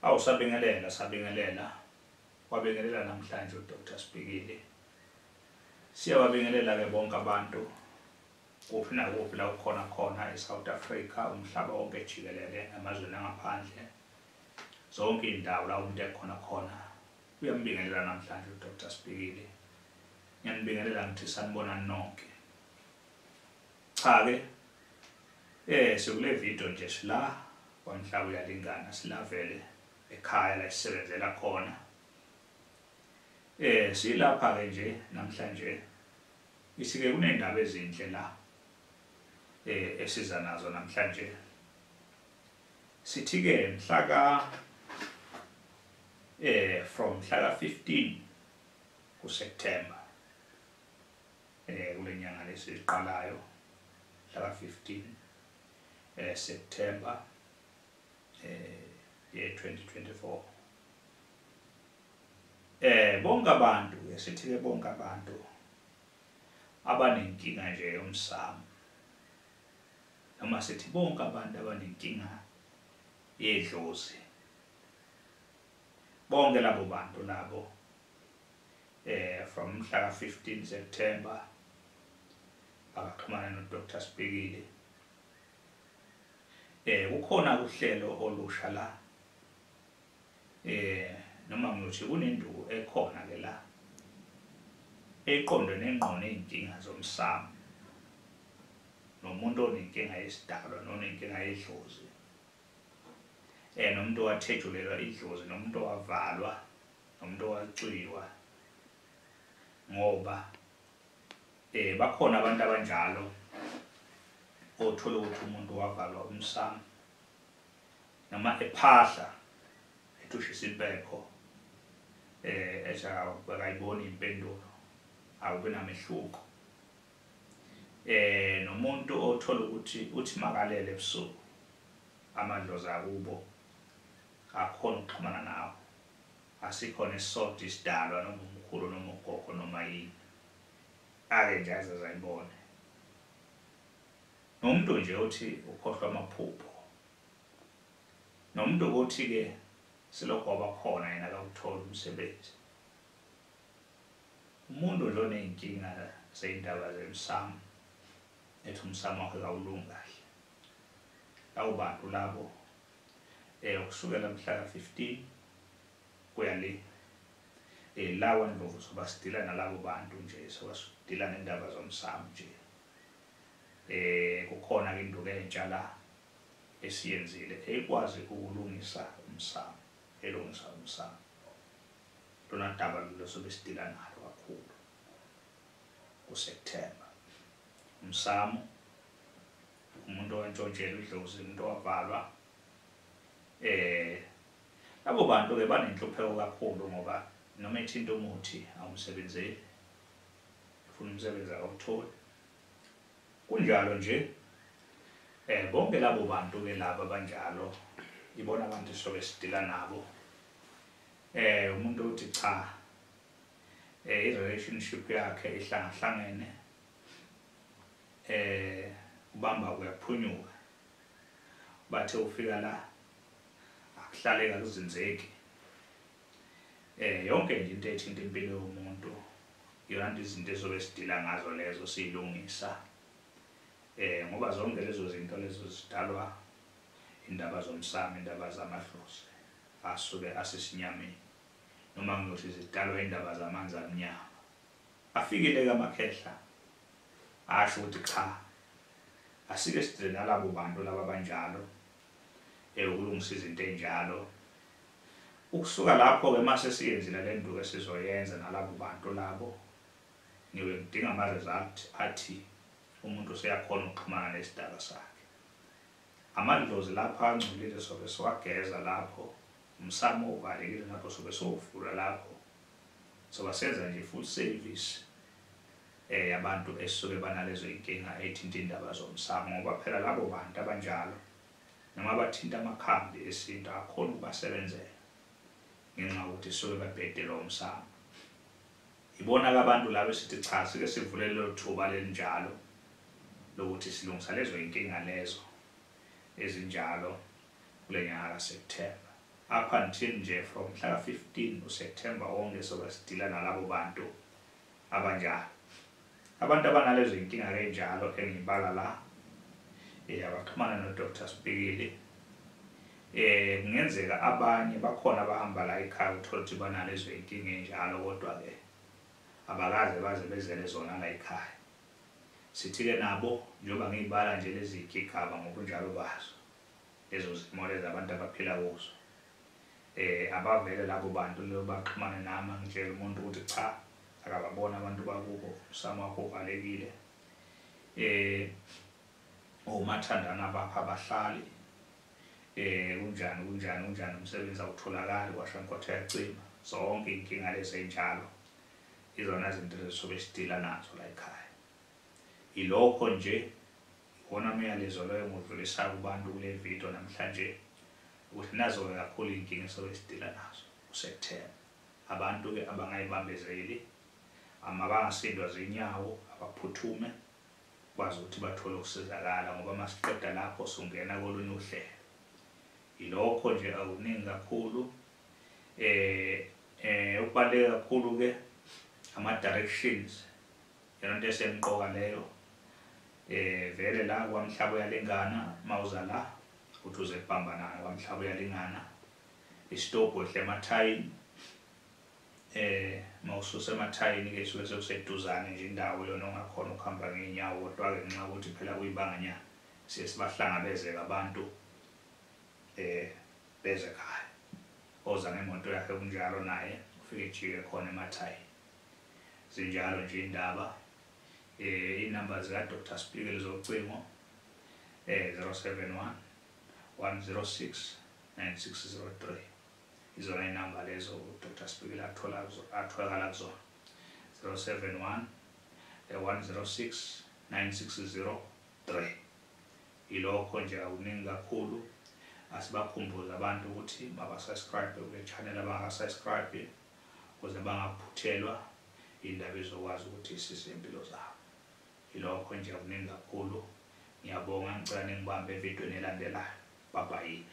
Sabingelela wabingelela namhlanje uDr Sibhikile. Siyabingelela ke bonke abantu kuphi nakuphi la ukhona khona eSouth Africa, umhlaba wonke jikelele, amazweni angaphandle, zonke indawo la umuntu ekhona khona. Uyambingelela namhlanje uDr Sibhikile. Ngiyanibingelela ngithi sanibonani nonke. Cha ke sikule video nje sila kwamhlaba uyalingana silavele ekhaya la sisebenzela khona. Silapha ke nje namhlanje isike kunendaba ezinhle la esiza nazo namhlanje. Sithi ke from mhla ka 15 kuSeptember kule nyanga lesiqalayo mhla ka 15 September year 2024. Bonke abantu sithi ke bonke abantu abanenkinga nje yomsamo, noma sithi bonke abantu abanenkinga yedlozi, bonke labo bantu labo from mhla ka 15 September bakaxhumana noDr Sibhikile. Kukhona uhlelo olusha la noma ngiyothi kunenduku ekhona ke la eqondwe nengqono inkinga zomsamo, nomuntu onenkinga yesidalwa nonenkinga yedlozi, nomuntu owathejulelwa idlozi, nomuntu owavalwa, nomuntu owacwiwa, ngoba bakhona abantu abanjalo othola ukuthi umuntu wavalwa umsamo noma ephahla ethushisa impepho akayiboni impendulo, awube namehluko. Nomuntu othola ukuthi uthi makalele ebusuku amadlozi akubo akhona ukuxhumana nawo, asikhona isisodwa isidalwa noma umkhulu noma ugogo noma yini ake nje azayibone. Nomuntu nje uthi ukhohlwa amaphupho, nomuntu uthi ke selokhu wabakhona yena akawuthola umsebenzi. Umuntu lo oney'nkinga zey'ndaba zemsamo, ethi umsamo wakhe awulungi kahle, labo bantu labo ukusukela mhla ka 15 kuya le la kwaNdlovu soba sidila nalabo bantu nje, soba sidila nendaba zomsamo nje. Kukhona ke induku entsha la esiyenzile ekwazi ukulungisa umsamo, elungisa umsamo. Lona daba lo sobe sidila nalo kakhulu kuSeptember. Umsamo, umuntu owantshontshela idlozi, umuntu owavalwa. Labo bantu ke banenhlupheko kakhulu ngoba noma ethinta umuthi awumsebenzeli, ufuna umsebenzi awutholi. Kunjalo nje bonke labo bantu ke laba abanjalo ibona abantu sobe sidila nabo. Umuntu uthi cha i-relationship yakhe ihlangahlangene, ubamba kuyaphunyuka, bathe ufika la akuhlaleka kuzinzeki. Yonke nje into ethinta impilo yomuntu yona izinto ezobe sidila ngazo lezo siyilungisa, ngoba zonke lezo zinto lezo zidalwa indaba zomsamo, indaba zamadlozi asuke asesinyameni, noma ngiyothi zidalwa indaba zamanzi amnyama. Afikile ke amakhehla asho ukuthi cha, asike sidile nalabo bantu laba abanjalo ukulungisa izinto enjalo. Ukusuka lapho ke mase siyenzile le nto esizoyenza nalabo bantu labo, ngiyobe ngidinga ama-result athi umuntu seyakhona ukuxhumana nesidalwa sakhe. Amadlozi lapho angcolile sobe siwageza lapho, umsamo uvalekile lapho sobe siwuvula lapho, soba senza nje full service yabantu esuke banalezo inkinga ethinta indaba zomsamo, ngoba phela labo bantu abanjalo noma bathinta amakhambi esintu akhona ukubasebenzela ngenxa yokuthi suke babhedela umsamo. Ibona ke abantu labo esithi cha, sike sivule lelo thuba lelinjalo lokuthi silungisa lezo inkinga lezo ezinjalo kule nyanga kaSeptember. up until nje from mhla 15 uSeptember onke sobe sidila nalabo bantu abanjalo. Abantu abanalezo inkinga kanjalo engibala la abaxhumana no Dr. Spikili. Kungenzeka abanye bakhona abahamba la ekhaya uthola ukuthi banalezo inkinga enjalo kodwa ke abakaze baze bezele zona la ekhaya. Sithi ke nabo njoba ngibala nje lezi igigaba ngokunjalo bazo lezo zimo lezi abantu abaphila kuzo. Abavele labo bantu lelo baxhumane nami ngitshela umuntu ukuthi cha akababona abantu bakubo usama wakho uvalekile. Umathandana bakho abahlali kunjani umsebenzi awutholakali kwasho inkotho yacima. Zonke inkinga lezi enjalo izona zinto lezisobe sidila nazo la ekhaya. Ilokho nje ikona umyalezo loyo ngudlulisa kubantu kule video namhlanje ukuthi nazo kakhulu inkinga esobe sidila nazo uSeptember. Abantu ke abangayibambezeli bangasindwa zinyawo abaphuthume kwazi ukuthi bathole ukusizakala ngoba masiqeda lapho sungena kolunye uhlelo. Ilokho nje akuningi kakhulu. Ukubaleka kakhulu ke ama directions yonke esemqoka leyo. Vele la kwaMhlaba uyalingana mawuza la ukuthi uze kubambana kwaMhlaba uyalingana. Istop ehle emathayini. Mawususa emathayini ke suke sekuseduzane nje indawo yona ongakhona ukuhamba ngeenyawo kodwa ke nxa ukuthi phela kuyibanganya sibahlangabezeka abantu beze ekhaya. Oza ngemoto yakhe kunjalo naye ufike ejike khona emathayini. Zinjalo nje indaba. Inamba zika Dr. Spikili zocingo 071 106 9603. Izona inamba lezo Dr. Spikili atholakala kuzona 071 106 9603. Ilokho nje akuningi kakhulu. Asibakhumbuza abantu ukuthi mabasubscribe kule channel abanga-subscribe ukuze bangaphuthelwa indaba ezokwazi ukuthi isise impilo zabo. Ilokho nje akuningi kakhulu. Ngiyabonga ngicela ningibambe evidweni elandelayo. Bye bye.